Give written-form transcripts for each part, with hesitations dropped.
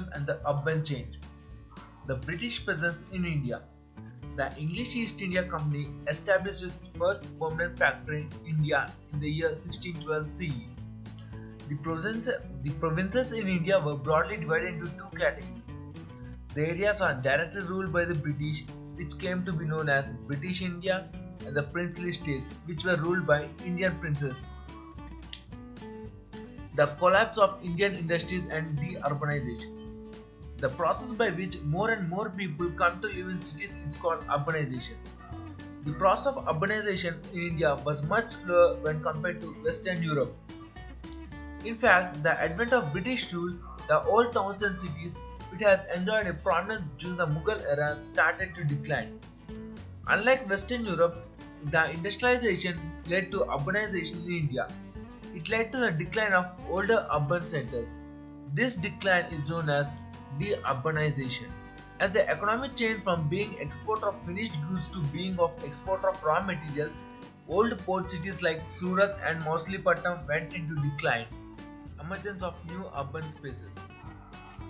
colonialism and the urban change. The British presence in India. The English East India Company established its first permanent factory in India in the year 1612 CE. The provinces in India were broadly divided into two categories. The areas are directly ruled by the British, which came to be known as British India, and the princely states, which were ruled by Indian princes. The collapse of Indian industries and de-urbanization. The process by which more and more people come to live in cities is called urbanization. The process of urbanization in India was much slower when compared to Western Europe. In fact, the advent of British rule, the old towns and cities which had enjoyed a prominence during the Mughal era started to decline. Unlike Western Europe, the industrialization led to urbanization in India. It led to the decline of older urban centers. This decline is known as de-urbanization. As the economy changed from being exporter of finished goods to being of exporter of raw materials, old port cities like Surat and Maulipatam went into decline. Emergence of new urban spaces.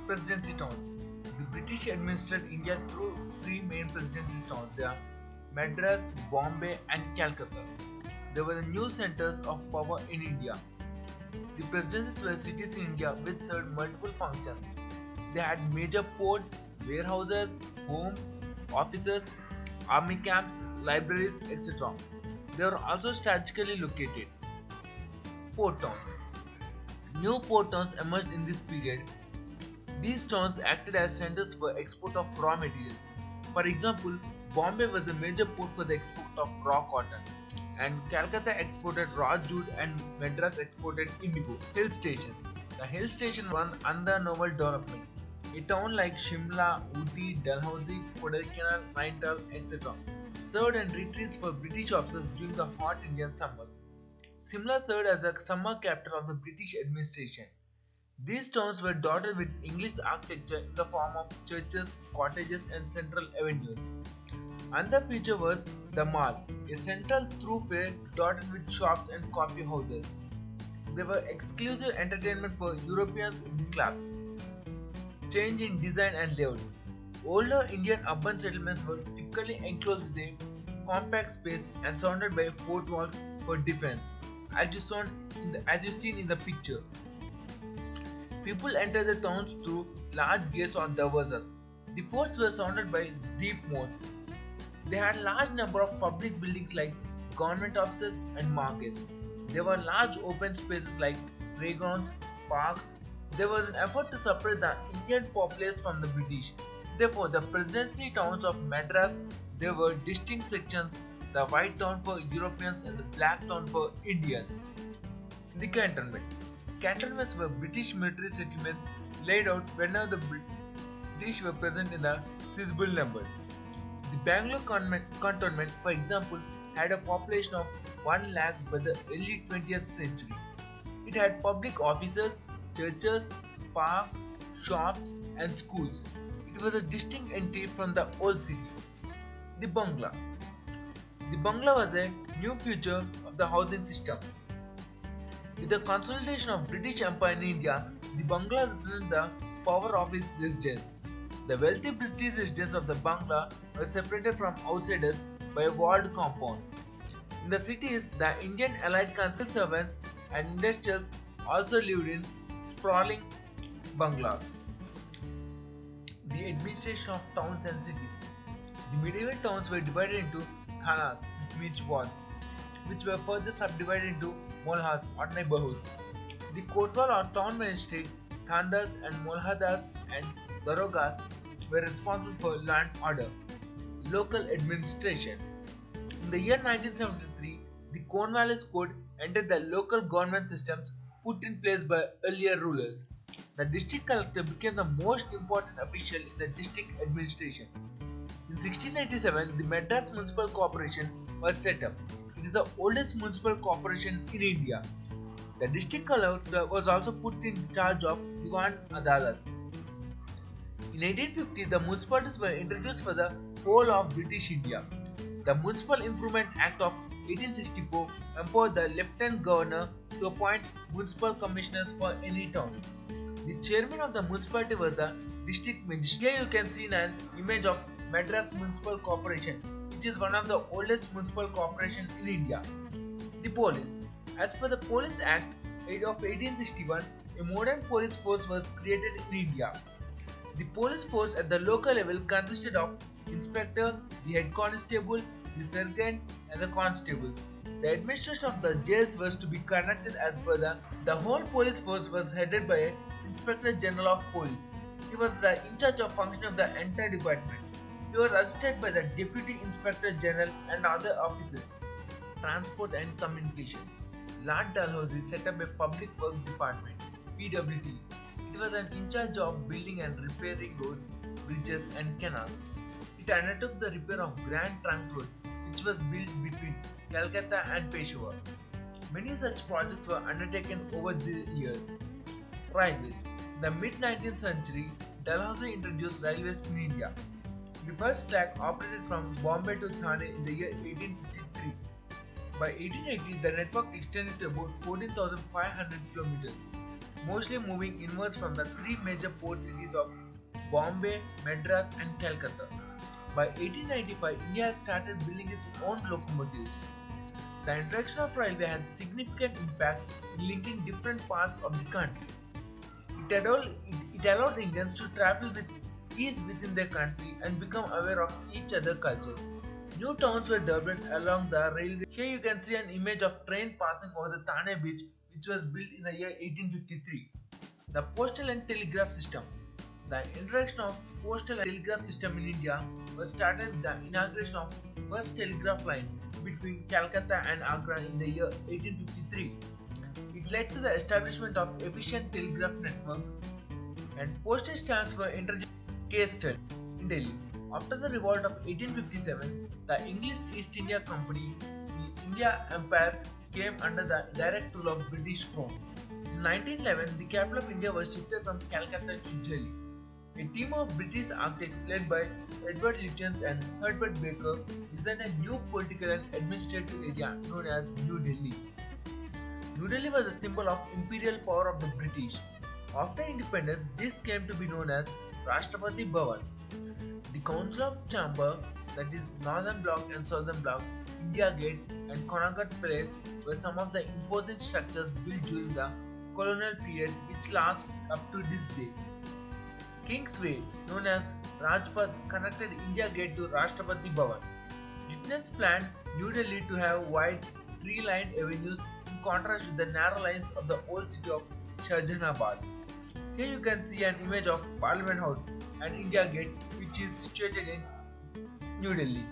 Presidency towns. The British administered India through three main presidency towns. They are Madras, Bombay and Calcutta. They were the new centers of power in India. The presidencies were cities in India which served multiple functions. They had major ports, warehouses, homes, offices, army camps, libraries, etc. They were also strategically located. Port towns. New port towns emerged in this period. These towns acted as centers for export of raw materials. For example, Bombay was a major port for the export of raw cotton, and Calcutta exported raw jute and Madras exported indigo. Hill stations. The hill station was under novel development. A town like Shimla, Ooty, Dalhousie, Kodaikanal, Nainital, etc. served as retreats for British officers during the hot Indian summers. Shimla served as the summer capital of the British administration. These towns were dotted with English architecture in the form of churches, cottages and central avenues. Another feature was the Mall, a central thoroughfare dotted with shops and coffee houses. They were exclusive entertainment for Europeans in clubs. Change in design and layout. Older Indian urban settlements were typically enclosed with a compact space and surrounded by fort walls for defense, as you seen in the picture. People entered the towns through large gates or darwazas. The forts were surrounded by deep moats. They had a large number of public buildings like government offices and markets. There were large open spaces like playgrounds, parks. There was an effort to separate the Indian populace from the British. Therefore, the presidency towns of Madras, there were distinct sections, the white town for Europeans and the black town for Indians. The cantonment. Cantonments were British military settlements laid out whenever the British were present in the sizable numbers. The Bangalore cantonment, for example, had a population of 1 lakh by the early 20th century. It had public offices, churches, parks, shops, and schools. It was a distinct entry from the old city. The Bungalow. The Bungalow was a new feature of the housing system. With the consolidation of British Empire in India, the Bungalow represented the power of its residents. The wealthy British residents of the Bungalow were separated from outsiders by a walled compound. In the cities, the Indian allied council servants and industrials also lived in sprawling bungalows. The administration of towns and cities. The medieval towns were divided into thanas, which means wards, which were further subdivided into molhas or neighborhoods. The kotwal or town magistrate, thandas and molhadas and darogas were responsible for land order. Local administration. In the year 1973, the Cornwallis Code entered the local government systems put in place by earlier rulers. The district collector became the most important official in the district administration. In 1697, the Madras Municipal Corporation was set up. It is the oldest municipal corporation in India. The district collector was also put in charge of Diwan Adalat. In 1850, the municipalities were introduced for the whole of British India. The Municipal Improvement Act of 1864 empowered the Lieutenant Governor to appoint municipal commissioners for any town. The chairman of the municipality was the district magistrate. Here you can see an image of Madras Municipal Corporation, which is one of the oldest municipal corporations in India. The police. As per the Police Act of 1861, a modern police force was created in India. The police force at the local level consisted of inspector, the head constable, the sergeant, and the constable. The administration of the jails was to be conducted as per the whole police force was headed by an Inspector General of Police. He was in charge of function of the entire department. He was assisted by the Deputy Inspector General and other officers. Transport and Communication. Lord Dalhousie set up a Public Works Department, PWD. It was in charge of building and repairing roads, bridges and canals. It undertook the repair of Grand Trunk Road, which was built between Calcutta and Peshawar. Many such projects were undertaken over the years. Railways. In the mid-19th century, Dalhousie introduced railways in India. The first track operated from Bombay to Thane in the year 1853. By 1880, the network extended to about 14,500 kilometers, mostly moving inwards from the three major port cities of Bombay, Madras and Calcutta. By 1895, India started building its own locomotives. The introduction of railway had significant impact in linking different parts of the country. It allowed Indians to travel with ease within their country and become aware of each other's cultures. New towns were developed along the railway. Here you can see an image of train passing over the Thane Bridge, which was built in the year 1853. The postal and telegraph system. The introduction of postal and telegraph system in India was started with the inauguration of first telegraph line between Calcutta and Agra in the year 1853. It led to the establishment of efficient telegraph network, and postage stamps were introduced. Case study in Delhi. After the revolt of 1857, the English East India Company, the India Empire, came under the direct rule of British Crown. In 1911, the capital of India was shifted from Calcutta to Delhi. A team of British architects led by Edward Lutyens and Herbert Baker designed a new political and administrative area known as New Delhi. New Delhi was a symbol of imperial power of the British. After independence, this came to be known as Rashtrapati Bhavan. The Council of Chamber, that is Northern Bloc and Southern Bloc, India Gate and Connaught Place were some of the important structures built during the colonial period which last up to this day. King's Way, known as Rajpath, connected India Gate to Rashtrapati Bhavan. Lutyens planned New Delhi to have wide, tree-lined avenues in contrast with the narrow lines of the old city of Shahjahanabad. Here you can see an image of Parliament House and India Gate, which is situated in New Delhi.